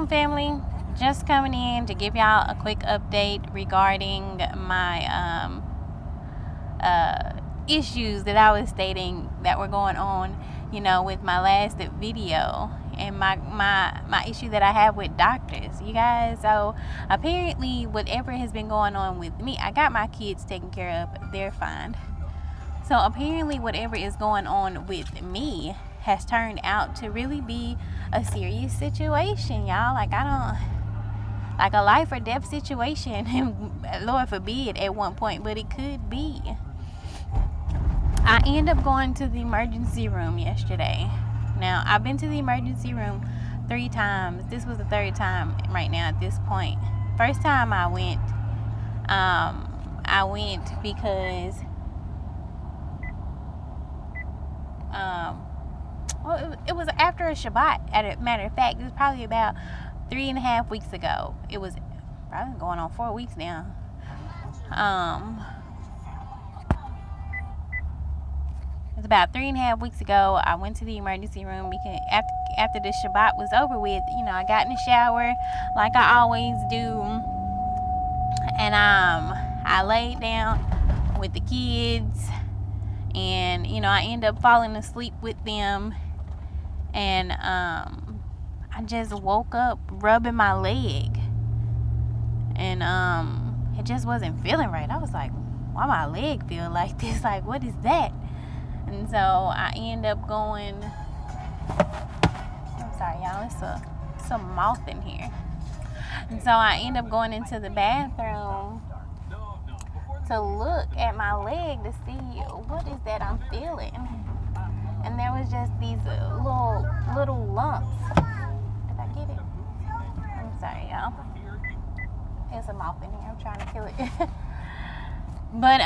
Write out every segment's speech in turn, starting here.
Shalom family, just coming in to give y'all a quick update regarding my issues that I was stating that were going on, with my last video, and my issue that I have with doctors, you guys. So apparently whatever has been going on with me, I got my kids taken care of, they're fine. So apparently whatever is going on with me has turned out to really be a serious situation, y'all. Like a life or death situation, and Lord forbid at one point, but it could be. I end up going to the emergency room yesterday. Now, I've been to the emergency room 3 times. This was the 3rd time right now at this point. First time I went because it was after a Shabbat. As a matter of fact, it was probably about 3.5 weeks ago. It was probably going on 4 weeks now. It was about 3.5 weeks ago. I went to the emergency room because after the Shabbat was over with, I got in the shower like I always do, and I laid down with the kids, and I end up falling asleep with them, and I just woke up rubbing my leg, and it just wasn't feeling right. I was like, why my leg feel like this? Like, what is that? And so I end up going, I'm sorry y'all, it's some moth in here. And so I end up going into the bathroom to look at my leg to see what is that I'm feeling. And there was just these little lumps. Did I get it? I'm sorry y'all. There's a moth in here, I'm trying to kill it. But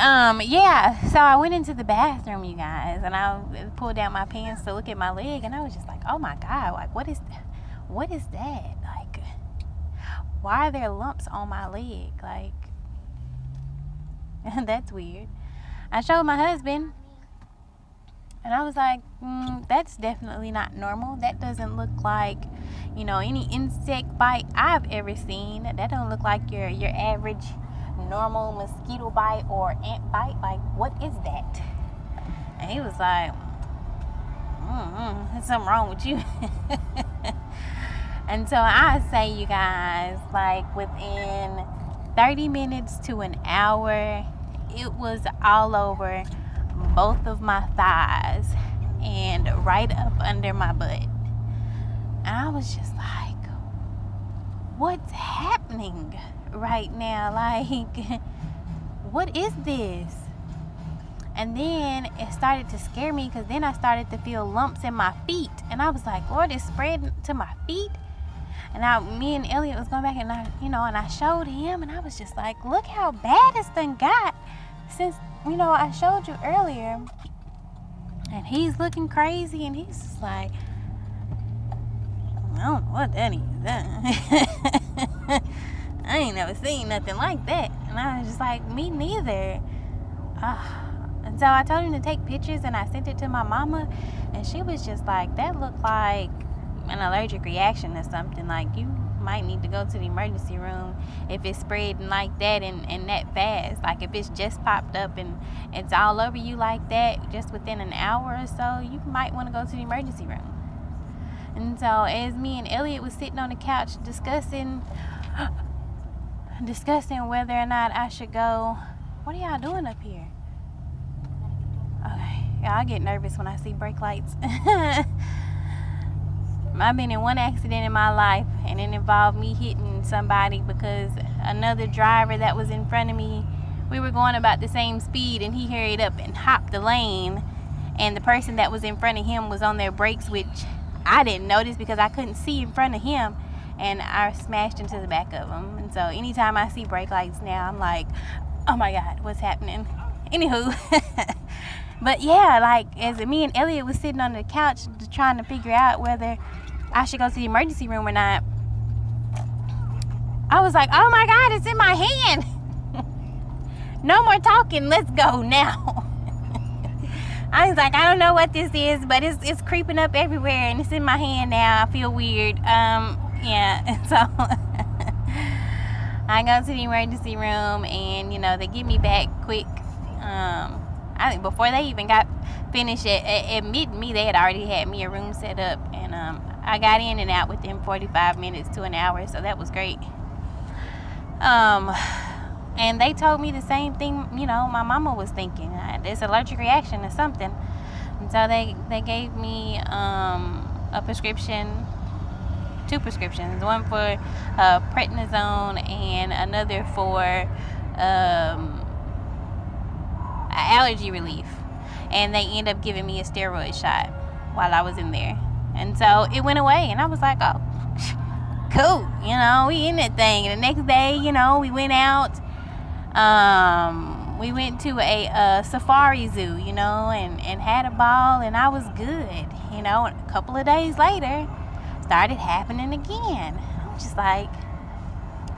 yeah, so I went into the bathroom, you guys, and I pulled down my pants to look at my leg, and I was just like, oh my God, like what is that? Like, why are there lumps on my leg? Like, that's weird. I showed my husband, and I was like, that's definitely not normal. That doesn't look like, any insect bite I've ever seen. That don't look like your average normal mosquito bite or ant bite. Like, what is that? And he was like, there's something wrong with you. And so I say, you guys, like within 30 minutes to an hour, it was all over both of my thighs and right up under my butt. And I was just like, what's happening right now? Like, what is this? And then it started to scare me, because then I started to feel lumps in my feet, and I was like, Lord, it's spreading to my feet. And me and Elliot was going back, and I showed him, and I was just like, look how bad this thing got since I showed you earlier. And he's looking crazy, and he's just like, I don't know what that is. I ain't never seen nothing like that. And I was just like, me neither. And so I told him to take pictures, and I sent it to my mama, and she was just like, that looked like an allergic reaction or something. Like, you might need to go to the emergency room if it's spreading like that and that fast. Like, if it's just popped up and it's all over you like that just within an hour or so, you might want to go to the emergency room. And so as me and Elliot was sitting on the couch discussing whether or not I should go. What are y'all doing up here? Okay, yeah, I get nervous when I see brake lights. I've been in one accident in my life, and it involved me hitting somebody because another driver that was in front of me, we were going about the same speed, and he hurried up and hopped the lane, and the person that was in front of him was on their brakes, which I didn't notice because I couldn't see in front of him, and I smashed into the back of him. And so anytime I see brake lights now, I'm like, oh my God, what's happening? Anywho, but yeah, like as me and Elliot was sitting on the couch trying to figure out whether I should go to the emergency room or not, I was like, oh my God, it's in my hand. No more talking, let's go now. I was like, I don't know what this is, but it's creeping up everywhere, and it's in my hand now. I feel weird. Yeah, and so I go to the emergency room, and they get me back quick. I think before they even got finished admitting me, they had already had me a room set up, and I got in and out within 45 minutes to an hour, so that was great. And they told me the same thing, my mama was thinking. It's allergic reaction to something. And so they gave me a prescription, 2 prescriptions, one for prednisone and another for allergy relief. And they ended up giving me a steroid shot while I was in there. And so it went away, and I was like, oh, cool, we in that thing. And the next day, we went out. We went to a safari zoo, and had a ball, and I was good. A couple of days later, started happening again. I'm just like,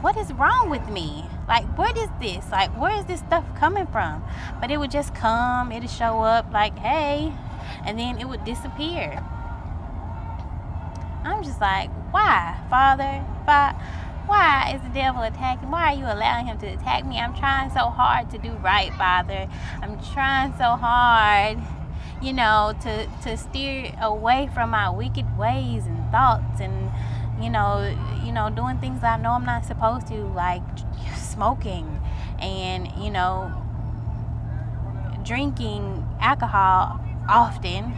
what is wrong with me? Like, what is this? Like, where is this stuff coming from? But it would just come, it would show up like, hey, and then it would disappear. I'm just like, why, Father? Why is the devil attacking? Why are you allowing him to attack me? I'm trying so hard to do right, Father. I'm trying so hard, to steer away from my wicked ways and thoughts, and doing things I know I'm not supposed to, like smoking and drinking alcohol often.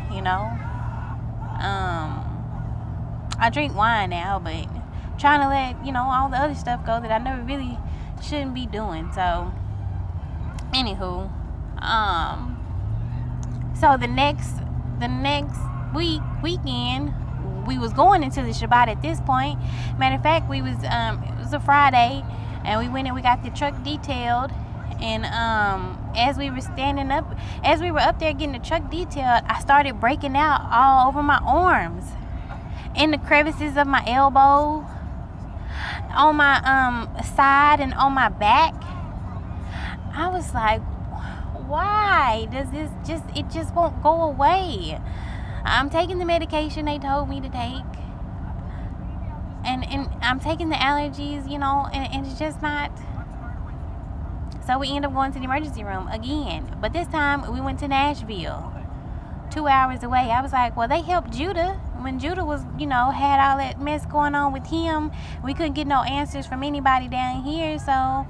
I drink wine now, but trying to let all the other stuff go that I never really shouldn't be doing. So anywho, so the next weekend we was going into the Shabbat at this point. Matter of fact, it was a Friday, and we went and we got the truck detailed. And as we were up there getting the truck detailed, I started breaking out all over my arms, in the crevices of my elbow, on my side, and on my back. I was like, why does this just won't go away? I'm taking the medication they told me to take, and I'm taking the allergies, and it's just not. So we end up going to the emergency room again, but this time we went to Nashville, 2 hours away. I was like, well, they helped Judah when Judah was, had all that mess going on with him. We couldn't get no answers from anybody down here, so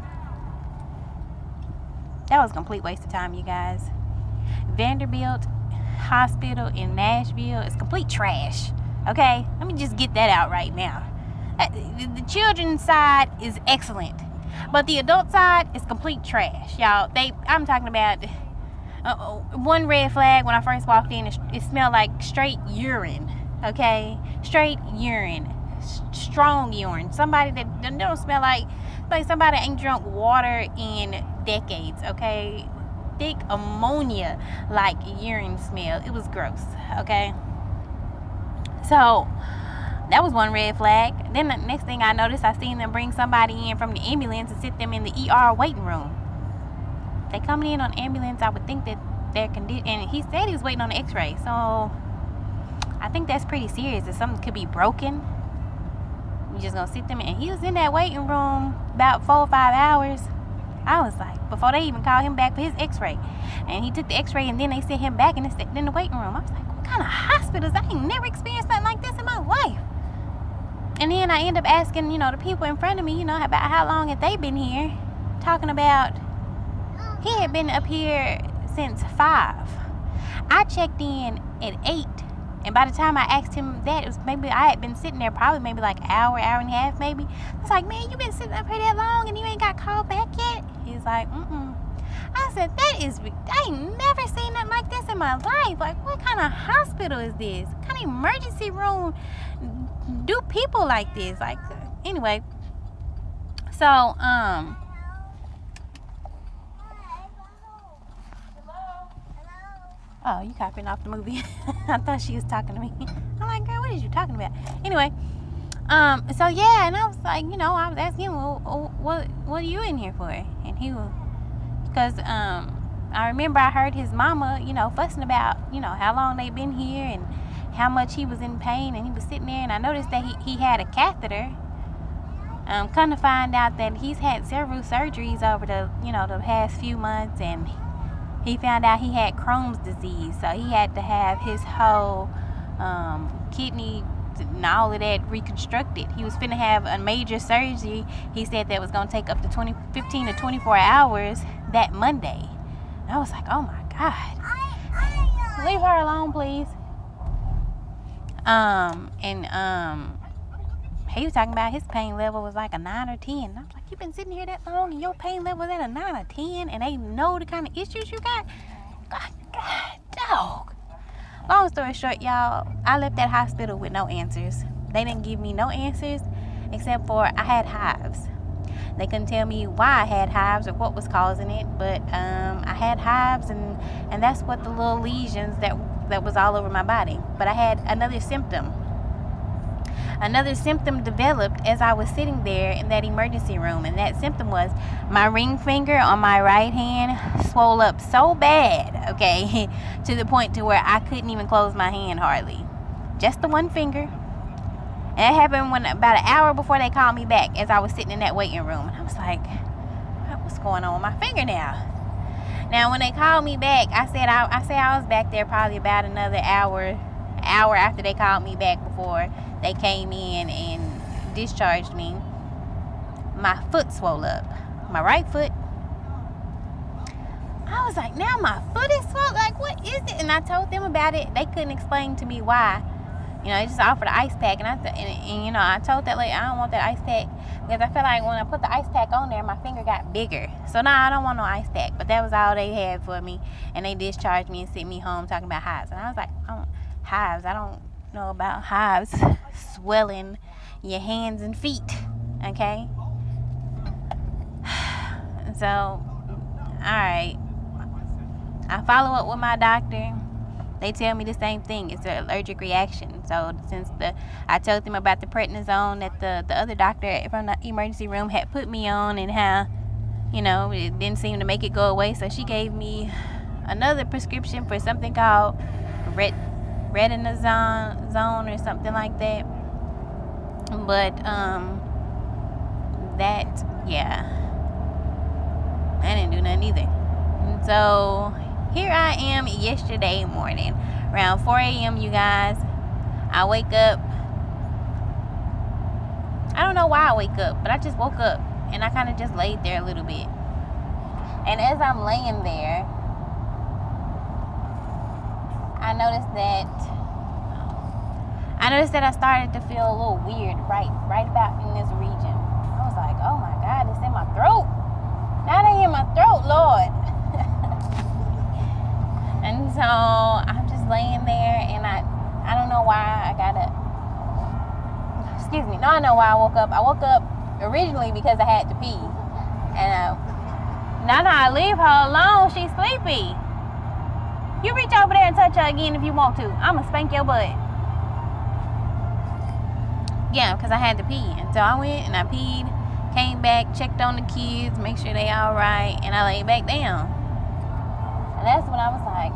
that was a complete waste of time, you guys. Vanderbilt Hospital in Nashville is complete trash. Okay, let me just get that out right now. The children's side is excellent, but the adult side is complete trash, y'all. I'm talking about one red flag. When I first walked in, it smelled like straight urine. Okay, straight urine, strong urine. Somebody that don't smell like somebody ain't drunk water in decades. Okay, thick ammonia like urine smell. It was gross. Okay, so that was one red flag. Then the next thing I noticed, I seen them bring somebody in from the ambulance and sit them in the ER waiting room. They coming in on ambulance, I would think that their condition, and he said he was waiting on the x-ray, so I think that's pretty serious. That something could be broken. You just gonna sit them in. And he was in that waiting room about 4 or 5 hours. I was like, before they even called him back for his x-ray. And he took the x-ray, and then they sent him back and sat in the waiting room. I was like, what kind of hospitals? I ain't never experienced nothing like this in my life. And then I end up asking, the people in front of me, about how long had they been here. Talking about he had been up here since 5. I checked in at 8. And by the time I asked him that, it was maybe I had been sitting there probably maybe like an hour and a half maybe. I was like, man, you been sitting up here that long and you ain't got called back yet? He's like, I said, I ain't never seen nothing like this in my life. Like, what kind of hospital is this? What kind of emergency room do people like this? Like, anyway. So, oh, you copying off the movie? I thought she was talking to me. I'm like, girl, what is you talking about? Anyway, so yeah, and I was like, I was asking him, well, what are you in here for? And he was, because I remember I heard his mama, fussing about, how long they've been here, how much he was in pain, and he was sitting there, and I noticed that he had a catheter. Come to find out that he's had several surgeries over the past few months, and he found out he had Crohn's disease, so he had to have his whole kidney and all of that reconstructed. He was finna have a major surgery. He said that was gonna take up to 15 to 24 hours that Monday. And I was like, oh my God. Leave her alone, please. He was talking about his pain level was like a 9 or 10. And I was like, you've been sitting here that long and your pain level is at a 9 or 10, and they know the kind of issues you got? God, dog. Long story short, y'all, I left that hospital with no answers. They didn't give me no answers except for I had hives. They couldn't tell me why I had hives or what was causing it, but I had hives, and that's what the little lesions that was all over my body. But I had another symptom. Another symptom developed as I was sitting there in that emergency room, and that symptom was my ring finger on my right hand swole up so bad, okay, to the point to where I couldn't even close my hand hardly. Just the one finger. And it happened about an hour before they called me back as I was sitting in that waiting room. And I was like, what's going on with my finger now? Now, when they called me back, I said I was back there probably about another hour after they called me back before they came in and discharged me. My foot swole up. My right foot. I was like, now my foot is swollen? Like, what is it? And I told them about it. They couldn't explain to me why. They just offered an ice pack. And I told that lady, I don't want that ice pack, because I felt like when I put the ice pack on there, my finger got bigger. So now I don't want no ice pack. But that was all they had for me. And they discharged me and sent me home talking about hives. And I was like, hives? I don't know about hives swelling your hands and feet. Okay? So, alright. I follow up with my doctor. They tell me the same thing. It's an allergic reaction. So since I told them about the prednisone that the other doctor from the emergency room had put me on, and how, it didn't seem to make it go away. So she gave me another prescription for something called retinazone or something like that. But I didn't do nothing either. And so here I am yesterday morning, around 4 a.m. you guys. I wake up. I don't know why I wake up, but I just woke up, and I kind of just laid there a little bit. And as I'm laying there, I noticed that I started to feel a little weird right about in this region. I was like, oh my God, it's in my throat. Now they in my throat, Lord. And so I'm just laying there, and I don't know why I got up. Excuse me. No, I know why I woke up. I woke up originally because I had to pee. And now I leave her alone. She's sleepy. You reach over there and touch her again if you want to. I'm going to spank your butt. Yeah, because I had to pee. And so I went and I peed, came back, checked on the kids, make sure they all right, and I laid back down. And that's when I was like,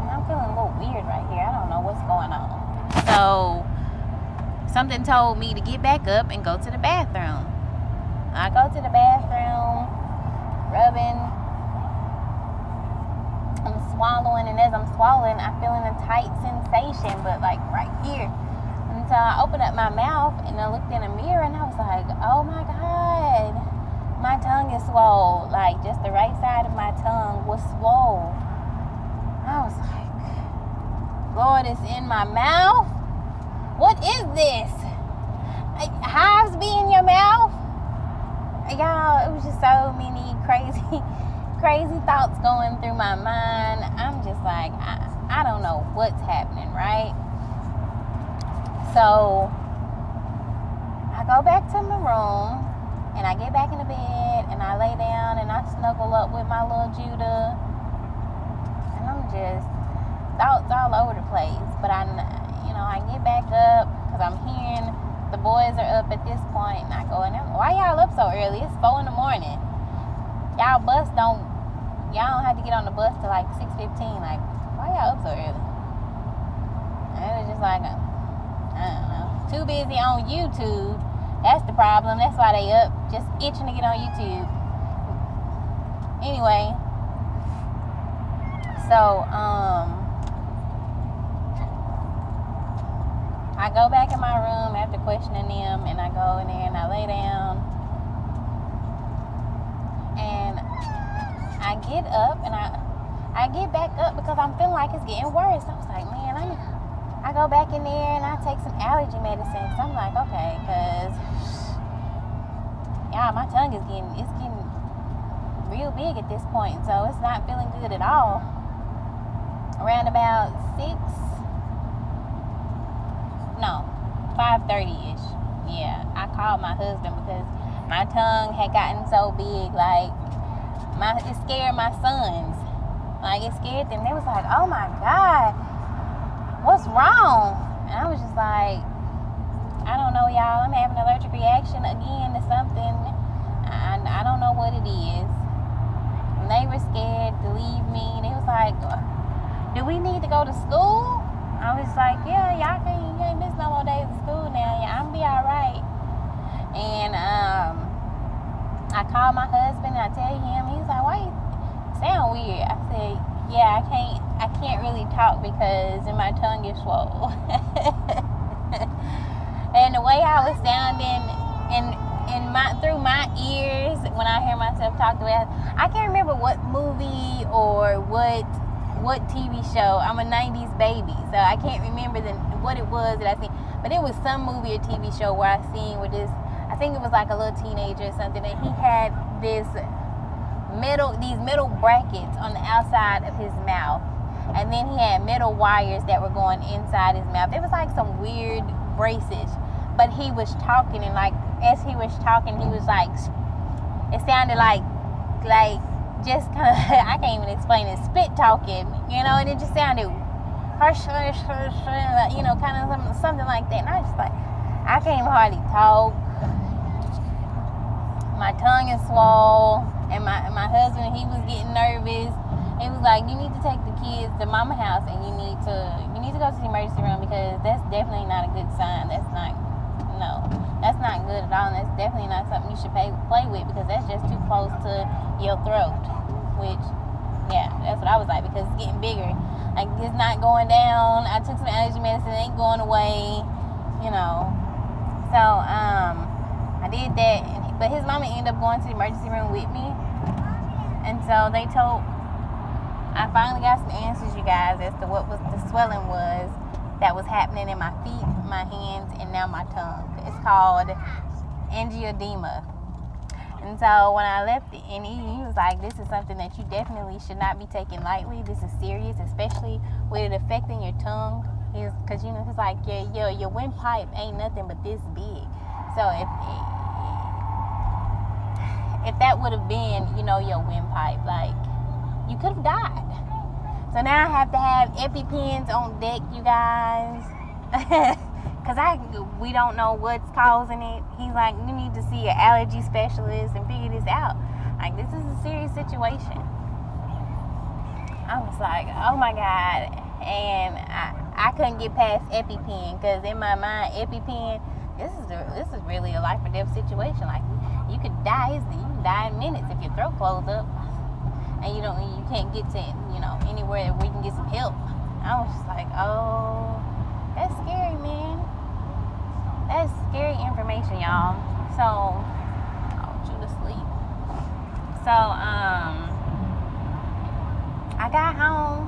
I'm feeling a little weird right here. I don't know what's going on. So something told me to get back up and go to the bathroom. I go to the bathroom, rubbing, I'm swallowing, and as I'm swallowing, I'm feeling a tight sensation, but like right here. And so I opened up my mouth and I looked in a mirror, and I was like, oh my God, my tongue is swole. Like just the right side of my tongue was swole. I was like, Lord, it's in my mouth? What is this? Hives be in your mouth? Y'all, it was just so many crazy thoughts going through my mind. I'm just like, I don't know what's happening, right? So I go back to my room, and I get back in the bed, and I lay down, and I snuggle up with my little Judah, and I'm just thoughts all over the place. But I get back up because I'm hearing the boys are up at this point, and I go in there. Why y'all up so early? It's 4 a.m. Y'all don't have to get on the bus till like 6:15. Like, why y'all up so early? And it was just like, I don't know. Too busy on YouTube. That's the problem. That's why they up, just itching to get on YouTube. Anyway, so I go back in my room after questioning them, and I go in there and I lay down, and I get up, and I get back up because I'm feeling like it's getting worse. I was like, man, I go back in there and I take some allergy medicine. So I'm like, okay, because yeah, my tongue is getting real big at this point, so it's not feeling good at all. Around about 5:30ish. Yeah, I called my husband because my tongue had gotten so big, like it scared my sons. Like, it scared them. They was like, oh my God, what's wrong? And I was just like, I don't know, y'all. I'm having an allergic reaction again to something. I don't know what it is. And they were scared to leave me. They was like, do we need to go to school? I was like, yeah, y'all can't miss no more days of school now. Yeah, I'm gonna be all right. And I called my husband and I tell him. He's like, why you sound weird? I said, yeah, I can't really talk because my tongue is swollen. And the way I was sounding through my ears when I hear myself talk the way I can't remember what movie or what TV show. I'm a 90s baby, so I can't remember what it was that I seen. But it was some movie or TV show where I seen with this, I think it was like a little teenager or something, and he had these metal brackets on the outside of his mouth, and then he had metal wires that were going inside his mouth. It was like some weird braces, but he was talking, and like as he was talking, he was like, it sounded like just kind of, I can't even explain it, spit talking, and it just sounded hush, hush, hush, kind of something like that. And I was just like, I can't even hardly talk. My tongue is swole, and my husband, he was getting nervous. He was like, you need to take the kids to mama house, and you need to go to the emergency room because that's definitely not a good sign. That's not good at all, and that's definitely not something you should play with because that's just too close to your throat. Which, yeah, that's what I was like, because it's getting bigger. Like, it's not going down. I took some allergy medicine, it ain't going away, So, I did that, but his mama ended up going to the emergency room with me, and so I finally got some answers, you guys, as to what the swelling was that was happening in my feet, my hands, and now my tongue. It's called Angieodema. And so when I left it, and he was like, this is something that you definitely should not be taking lightly. This is serious, especially with it affecting your tongue. Because, he's like, your windpipe ain't nothing but this big. So if that would have been, your windpipe, like, you could have died. So now I have to have EpiPens on deck, you guys. Because we don't know what's causing it. He's like, you need to see an allergy specialist and figure this out. Like, this is a serious situation. I was like, oh my God. And I couldn't get past EpiPen, because in my mind, EpiPen, this is really a life or death situation. Like, you could die in minutes if your throat closed up. And you can't get to, anywhere where you can get some help. I was just like, oh, that's scary, man. That's scary information, y'all. So, I want you to sleep. So, I got home,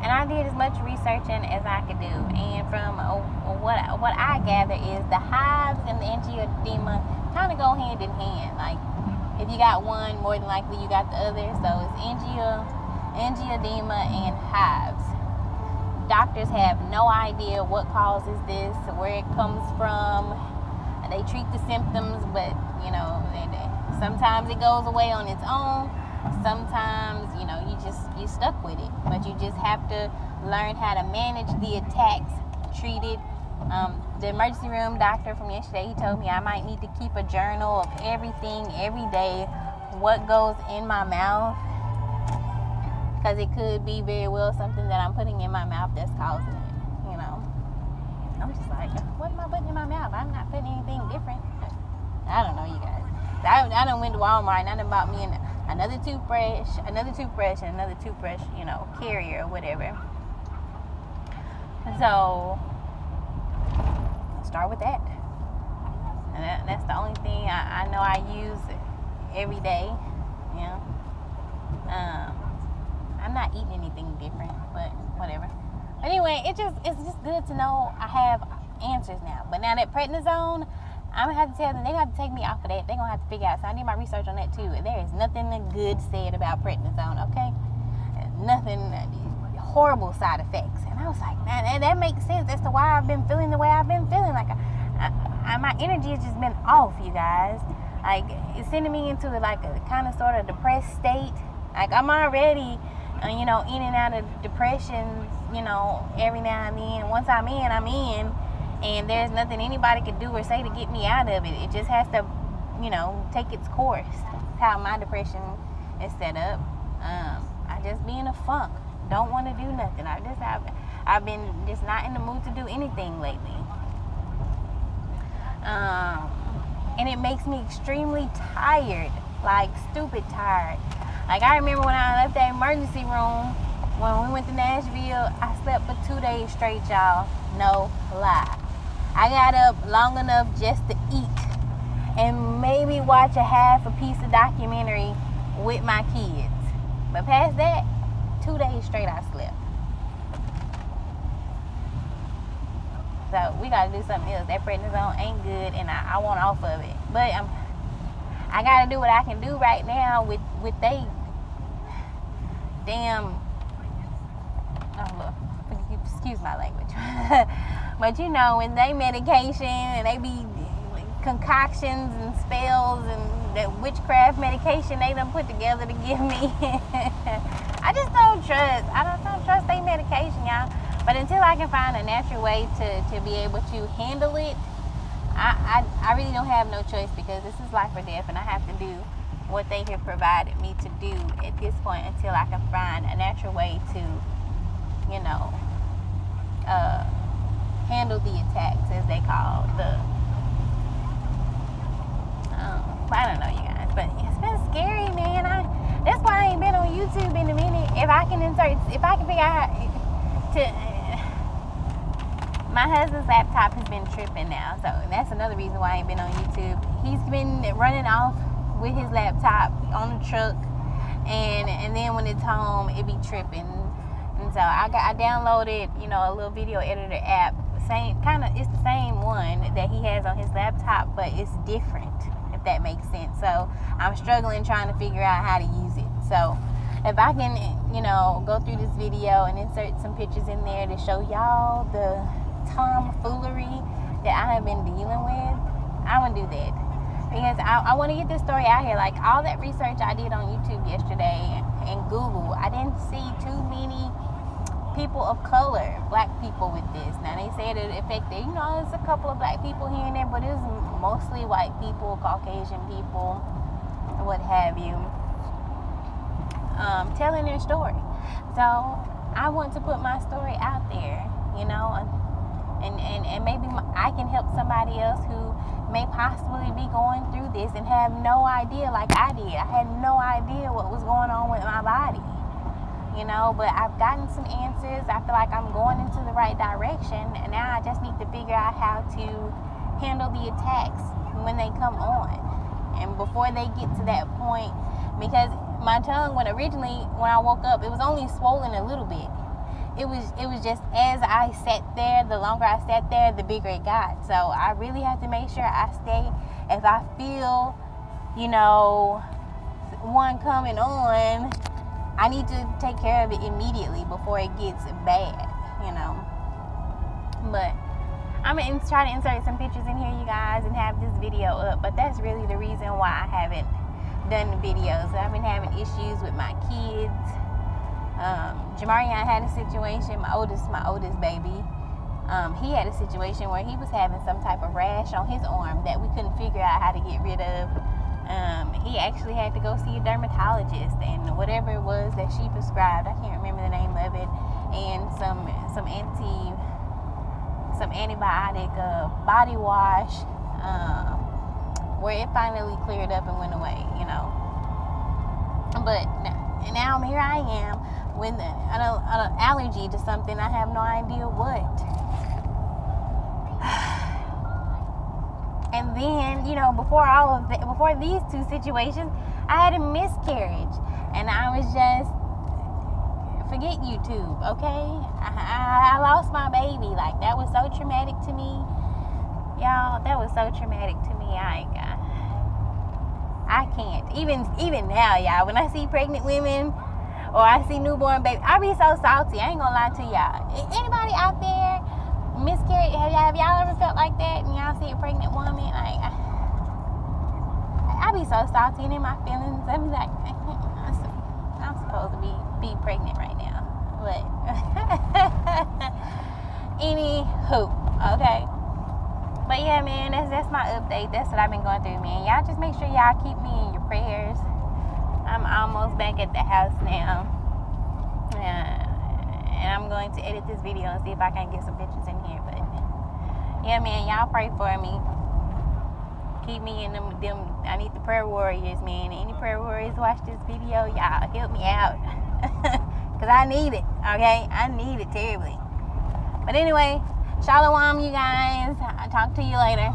and I did as much researching as I could do. And from what I gather is the hives and the angioedema kind of go hand in hand. Like, if you got one, more than likely you got the other. So it's angioedema and hives. Doctors have no idea what causes this, where it comes from. They treat the symptoms, but sometimes it goes away on its own. Sometimes you stuck with it, but you just have to learn how to manage the attacks, treat it. The emergency room doctor from yesterday, he told me I might need to keep a journal of everything every day, what goes in my mouth, because it could be very well something that I'm putting in my mouth that's causing it. I'm just like, what am I putting in my mouth? I'm not putting anything different. I don't know, you guys. I done went to Walmart and I done bought me another toothbrush, and another toothbrush, you know, carrier or whatever. So, start with that. And that's the only thing I know I use every day, you know. I'm not eating anything different, but whatever. But anyway, it's just good to know I have answers now. But now that prednisone, I'm gonna have to tell them, they're gonna have to take me off of that. They're gonna have to figure out. So I need my research on that too. There is nothing good said about prednisone, okay? Nothing, horrible side effects. And I was like, man, that makes sense as to why I've been feeling the way I've been feeling. Like, my energy has just been off, you guys. Like, it's sending me into like a kind of sort of depressed state. Like, I'm already, you know, in and out of depression, you know, every now and then. Once I'm in, I'm in. And there's nothing anybody could do or say to get me out of it. It just has to, you know, take its course. That's how my depression is set up. I just be in a funk. Don't want to do nothing. I've been just not in the mood to do anything lately. And it makes me extremely tired. Like, stupid tired. Like, I remember when I left that emergency room, when we went to Nashville, I slept for 2 days straight, y'all. No lie. I got up long enough just to eat and maybe watch a piece of documentary with my kids. But past that, 2 days straight I slept. So we gotta do something else. That prednisone ain't good, and I want off of it. But I gotta do what I can do right now with they damn. Oh look, excuse my language. But you know, when they medication and they be concoctions and spells and that witchcraft medication they done put together to give me, I just don't trust. I don't trust their medication, y'all. But until I can find a natural way to be able to handle it, I really don't have no choice, because this is life or death, and I have to do what they have provided me to do at this point until I can find a natural way to, you know, handle the attacks, as they call I don't know, you guys, but it's been scary, man. That's why I ain't been on YouTube in a minute. If I can figure out how to. My husband's laptop has been tripping now, so that's another reason why I ain't been on YouTube. He's been running off with his laptop on the truck, and then when it's home, it be tripping. And so I downloaded, you know, a little video editor app. It's the same one that he has on his laptop, but it's different, if that makes sense. So I'm struggling trying to figure out how to use it. So if I can, you know, go through this video and insert some pictures in there to show y'all the tomfoolery that I have been dealing with, I'm gonna do that, because I want to get this story out here. Like, all that research I did on YouTube yesterday and Google, I didn't see too many people of color, black people, with this. Now they said it affected, you know, there's a couple of black people here and there, but it's mostly white people, Caucasian people, what have you, telling their story. So I want to put my story out there, you know, and maybe I can help somebody else who may possibly be going through this and have no idea, like I did. I had no idea what was going on with my body, you know, but I've gotten some answers. I feel like I'm going into the right direction, and now I just need to figure out how to handle the attacks when they come on, and before they get to that point, because my tongue, when I woke up, it was only swollen a little bit. It was just, as I sat there, the longer I sat there, the bigger it got. So I really have to make sure I stay. If I feel, you know, one coming on, I need to take care of it immediately before it gets bad, you know. But I'm going to try to insert some pictures in here, you guys, and have this video up. But that's really the reason why I haven't done the videos. I've been having issues with my kids. Jamarian had a situation, my oldest baby. He had a situation where he was having some type of rash on his arm that we couldn't figure out how to get rid of. He actually had to go see a dermatologist, and whatever it was that she prescribed, I can't remember the name of it, and some some antibiotic body wash, where it finally cleared up and went away, you know. But now here I am with an allergy to something. I have no idea what. And then, you know, before these two situations, I had a miscarriage, and I was just, forget YouTube, okay? I lost my baby. Like, that was so traumatic to me, y'all. That was so traumatic to me. I can't. Even now, y'all, when I see pregnant women or I see newborn babies, I be so salty. I ain't gonna lie to y'all. Anybody out there miscarried? Have y'all ever felt like that? And y'all see a pregnant woman? Like, I be so salty and in my feelings. I'm like, I'm supposed to be pregnant right now. But anywho, okay. But yeah, man, that's my update. That's what I've been going through, man. Y'all just make sure y'all keep me in your prayers. I'm almost back at the house now. And I'm going to edit this video and see if I can get some pictures in here. But yeah, man, y'all pray for me. Keep me in them. I need the prayer warriors, man. Any prayer warriors watch this video, y'all help me out. Because I need it, okay? I need it terribly. But anyway, shalom, you guys. I'll talk to you later.